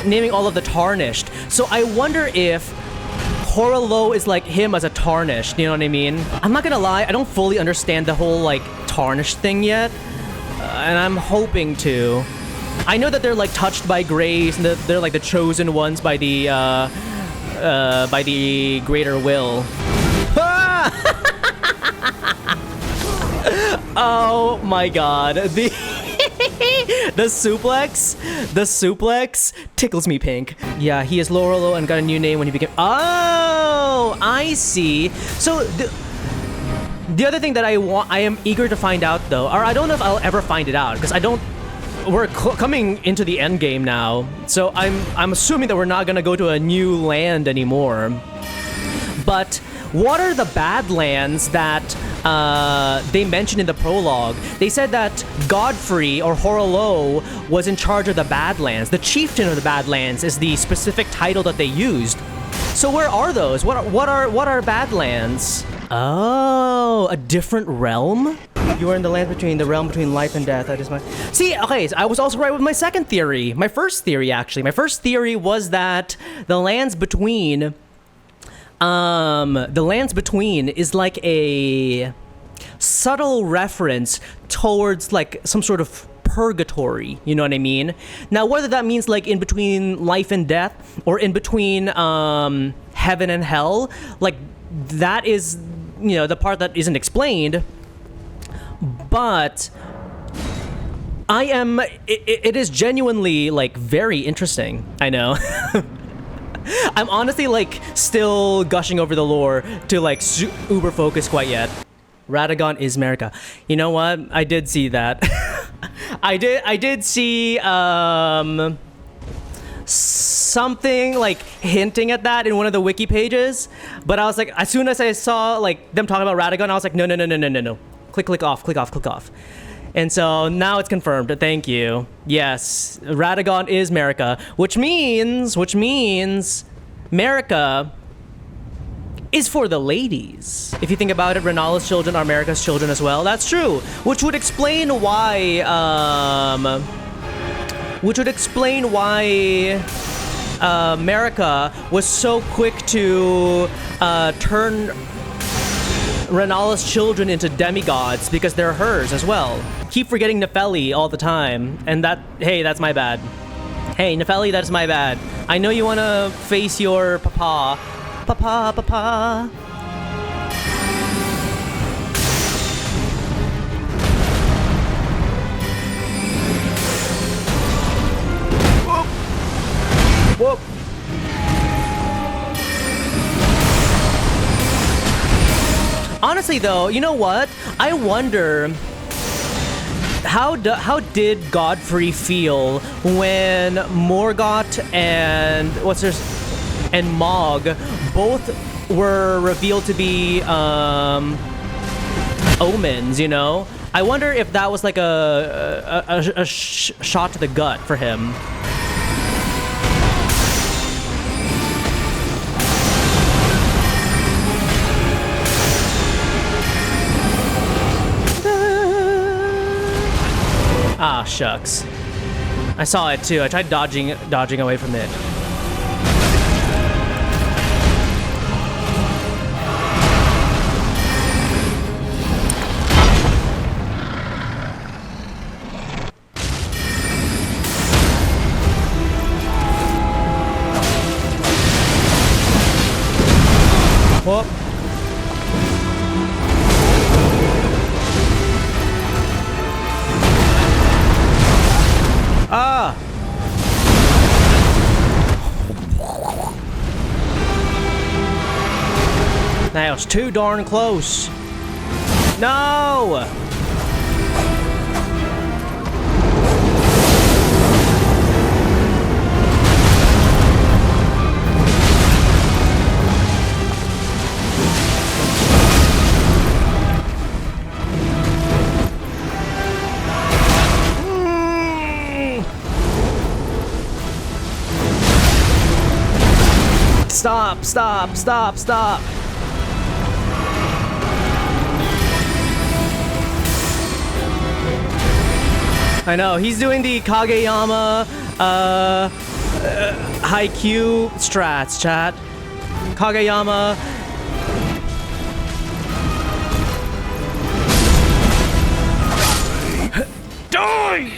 naming all of the tarnished. So I wonder if Horolo is like him as a tarnished, you know what I mean? I'm not gonna lie, I don't fully understand the whole like tarnished thing yet, and I'm hoping to. I know that they're like touched by grace, and that they're like the chosen ones by the greater will. Ah! Oh my god, the suplex tickles me pink. Yeah, he is Lorelo and got a new name when he became... Oh, I see. So the other thing that I am eager to find out though, or I don't know if I'll ever find it out, because we're coming into the end game now, so I'm assuming that we're not gonna go to a new land anymore. But what are the Badlands that they mentioned in the prologue? They said that Godfrey or Horolo was in charge of the Badlands. The chieftain of the Badlands is the specific title that they used. So where are those? What are Badlands? Oh, a different realm? You are in the land between the realm between life and death. That is my... See, okay, so I was also right with my second theory. My first theory, actually. My first theory was that the lands between is like a subtle reference towards like some sort of purgatory, you know what I mean? Now, whether that means like in between life and death, or in between heaven and hell, like that is, you know, the part that isn't explained. But it is genuinely like very interesting. I know. I'm honestly like still gushing over the lore to like uber focus quite yet. Radagon is America. You know what? I did see that. I did see something like hinting at that in one of the wiki pages, but I was like, as soon as I saw like them talking about Radagon, I was like, no. Click off. And so now it's confirmed. Thank you. Yes, Radagon is America, which means America is for the ladies. If you think about it, Renala's children are America's children as well. That's true. Which would explain why America was so quick to turn Renala's children into demigods, because they're hers as well. Keep forgetting Nefeli all the time, and that's my bad. Hey, Nefeli, that's my bad. I know you want to face your papa. Whoop. Honestly, though, you know what? I wonder how did Godfrey feel when Morgoth and Mog both were revealed to be omens, you know? I wonder if that was like a shot to the gut for him. Ah, shucks. I saw it too. I tried dodging away from it. Whoop. Ah! That was too darn close. No! Stop. I know, he's doing the Kageyama Haikyuu strats, chat. Kageyama. Die!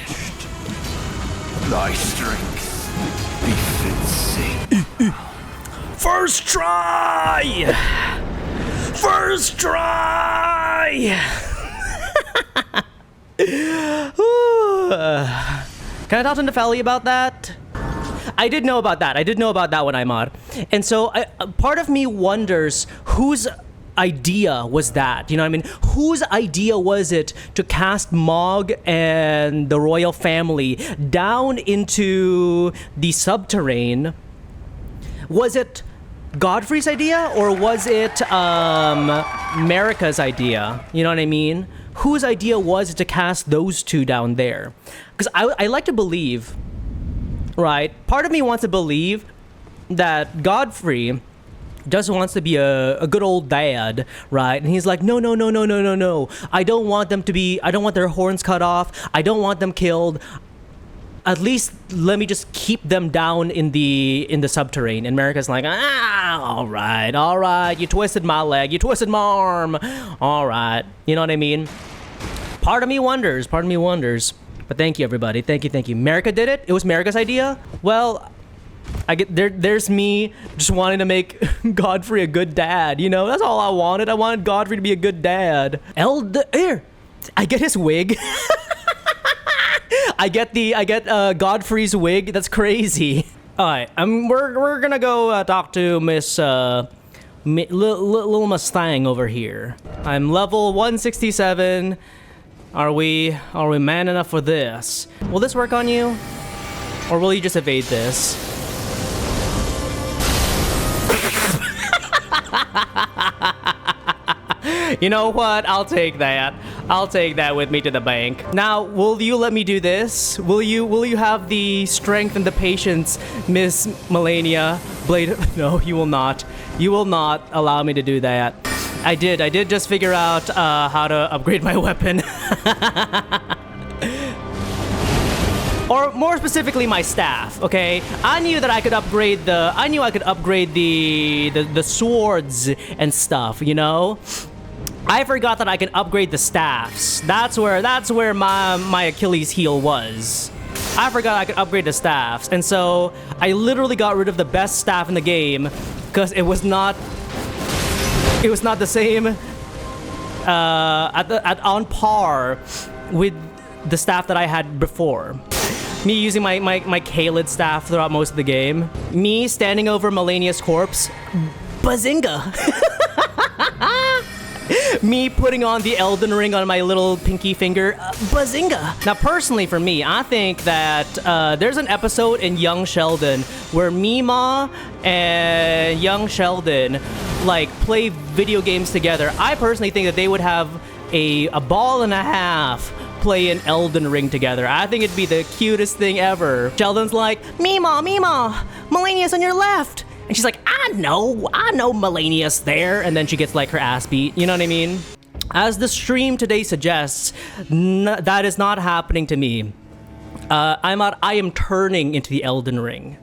Thy strength befits thee. First try! Can I talk to Nefeli about that? I did know about that when I mod. And so part of me wonders whose idea was that? You know what I mean? Whose idea was it to cast Mog and the royal family down into the subterrane? Was it Godfrey's idea, or was it Marika's idea? You know what I mean? Whose idea was it to cast those two down there? Because I like to believe, right? Part of me wants to believe that Godfrey just wants to be a good old dad, right? And he's like, no. I don't want their horns cut off. I don't want them killed. At least let me just keep them down in the subterrane. And Marika's like, all right. You twisted my leg. You twisted my arm. All right. You know what I mean? Part of me wonders. But thank you, everybody. Thank you, thank you. America did it? It was America's idea? Well, I get there's me just wanting to make Godfrey a good dad, you know? That's all I wanted. I wanted Godfrey to be a good dad. Here, I get his wig. I get Godfrey's wig. That's crazy. All right, we're gonna go talk to Miss Little Mustang over here. I'm level 167. Are we man enough for this? Will this work on you, or will you just evade this? You know what? I'll take that. I'll take that with me to the bank. Now, will you let me do this? Will you have the strength and the patience, Miss Malenia Blade? No, you will not. You will not allow me to do that. I did just figure out how to upgrade my weapon. Or more specifically, my staff. Okay, I knew that I could upgrade the. I knew I could upgrade the swords and stuff. You know, I forgot that I can upgrade the staffs. That's where my Achilles heel was. I forgot I could upgrade the staffs, and so I literally got rid of the best staff in the game because it was not the same on par with the staff that I had before. Me using my Kaled staff throughout most of the game. Me standing over Malenia's corpse. Bazinga! Me putting on the Elden ring on my little pinky finger. Bazinga! Now, personally for me, I think that there's an episode in Young Sheldon where Mima and Young Sheldon like play video games together. I personally think that they would have a ball and a half play an Elden Ring together. I think it'd be the cutest thing ever. Sheldon's like, Mima, Malenia's on your left. And she's like, I know Malenia's there. And then she gets like her ass beat. You know what I mean? As the stream today suggests, that is not happening to me. I am turning into the Elden Ring.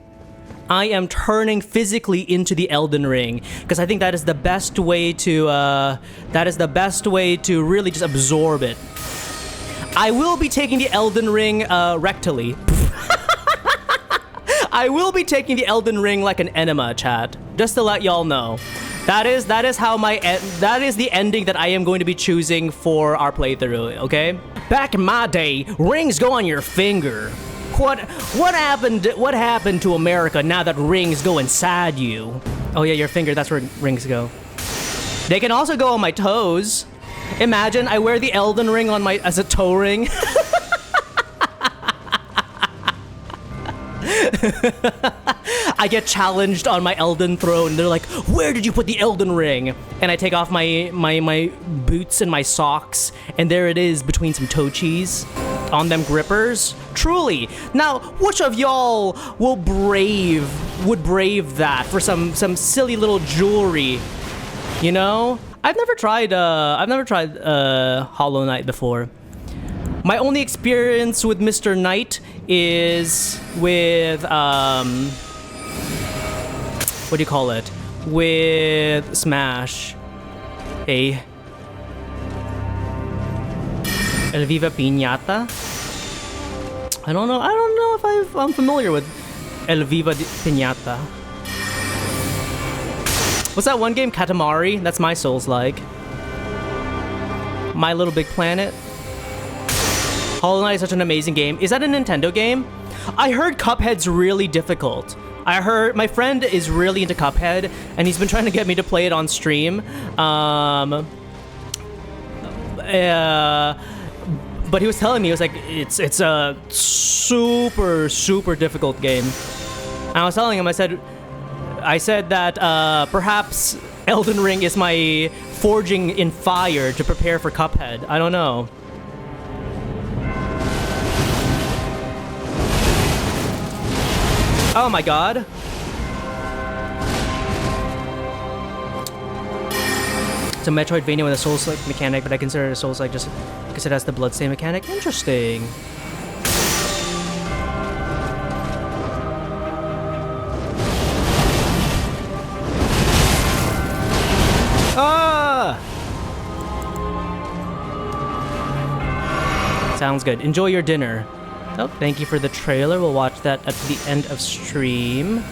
I am turning physically into the Elden Ring because I think that is the best way to really just absorb it. I will be taking the Elden Ring rectally. I will be taking the Elden Ring like an enema, chat. Just to let y'all know. That is the ending that I am going to be choosing for our playthrough, okay? Back in my day, rings go on your finger. What happened to America now that rings go inside you? Oh yeah, your finger, that's where rings go. They can also go on my toes. Imagine I wear the Elden Ring on as a toe ring. I get challenged on my Elden throne. They're like, where did you put the Elden Ring? And I take off my boots and my socks, and there it is between some toe cheese on them grippers. Truly. Now, which of y'all would brave that for some silly little jewelry? You know? I've never tried Hollow Knight before. My only experience with Mr. Knight is with what do you call it? With Smash. El Viva Piñata? I don't know if I'm familiar with El Viva Piñata. What's that one game? Katamari? That's my Souls-like. My Little Big Planet. Hollow Knight is such an amazing game. Is that a Nintendo game? I heard Cuphead's really difficult. I heard my friend is really into Cuphead, and he's been trying to get me to play it on stream. But he was telling me, he was like, it's a super, super difficult game. And I was telling him, I said that perhaps Elden Ring is my forging in fire to prepare for Cuphead. I don't know. Oh my god. It's a Metroidvania with a Souls-like mechanic, but I consider it a Souls-like just because it has the bloodstain mechanic. Interesting. Ah! Sounds good. Enjoy your dinner. Oh, thank you for the trailer. We'll watch that at the end of stream.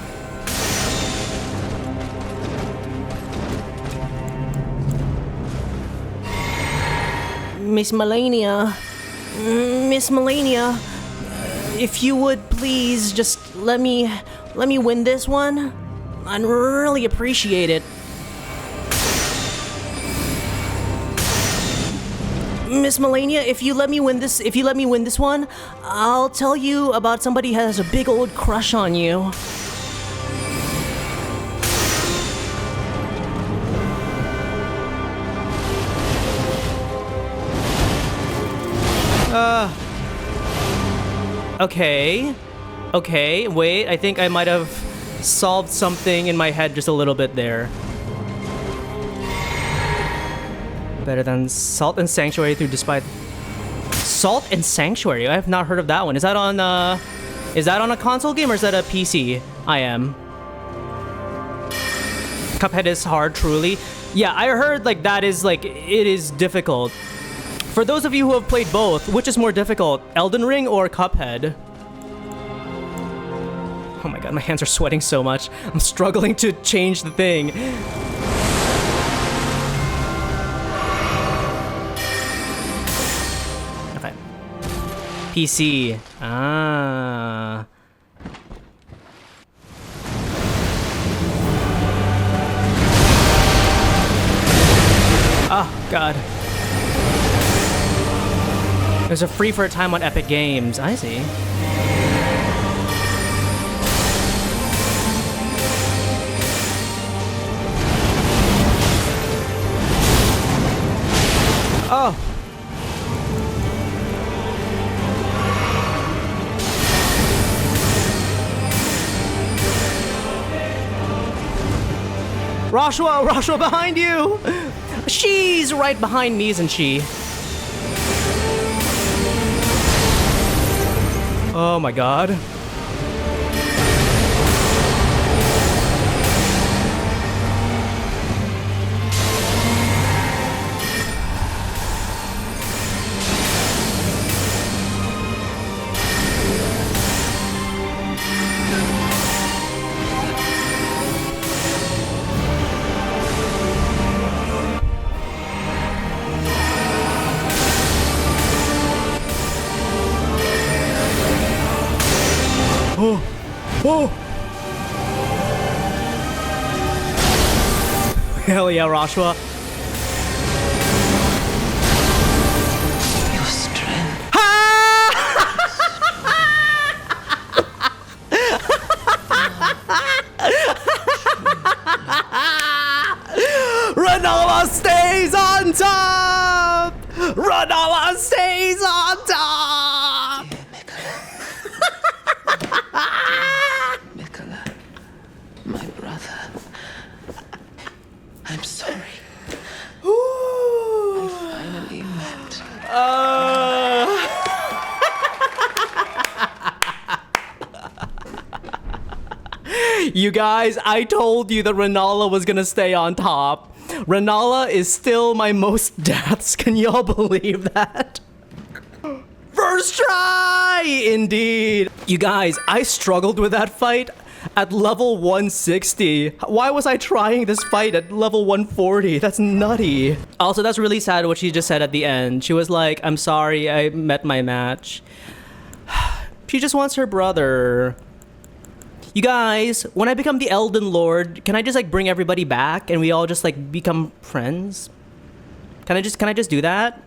Miss Malenia. Miss Malenia. If you would please just let me win this one. I'd really appreciate it. Miss Malenia, if you let me win this one, I'll tell you about somebody who has a big old crush on you. Okay, wait, I think I might have solved something in my head just a little bit there. Better than Salt and Sanctuary through Despite. Salt and Sanctuary? I have not heard of that one. Is that on a console game or is that a PC? I am. Cuphead is hard, truly. Yeah, I heard like that is like, it is difficult. For those of you who have played both, which is more difficult, Elden Ring or Cuphead? Oh my god, my hands are sweating so much. I'm struggling to change the thing. Okay. PC. Ah. Oh, god. There's a free for a time on Epic Games. I see. Oh. Rashwa behind you! She's right behind me, isn't she? Oh my god. Oh! Hell yeah, Rashwa. Your strength. Rinola stays on top! Rinola stays on top! My brother. I'm sorry. Ooh. I finally met. You guys, I told you that Rinola was gonna stay on top. Rinola is still my most deaths. Can y'all believe that? First try! Indeed. You guys, I struggled with that fight at level 160. Why was I trying this fight at level 140? That's nutty. Also, that's really sad what she just said at the end. She was like, I'm sorry, I met my match. She just wants her brother. You guys, when I become the Elden Lord, can I just like bring everybody back and we all just like become friends? Can I just do that?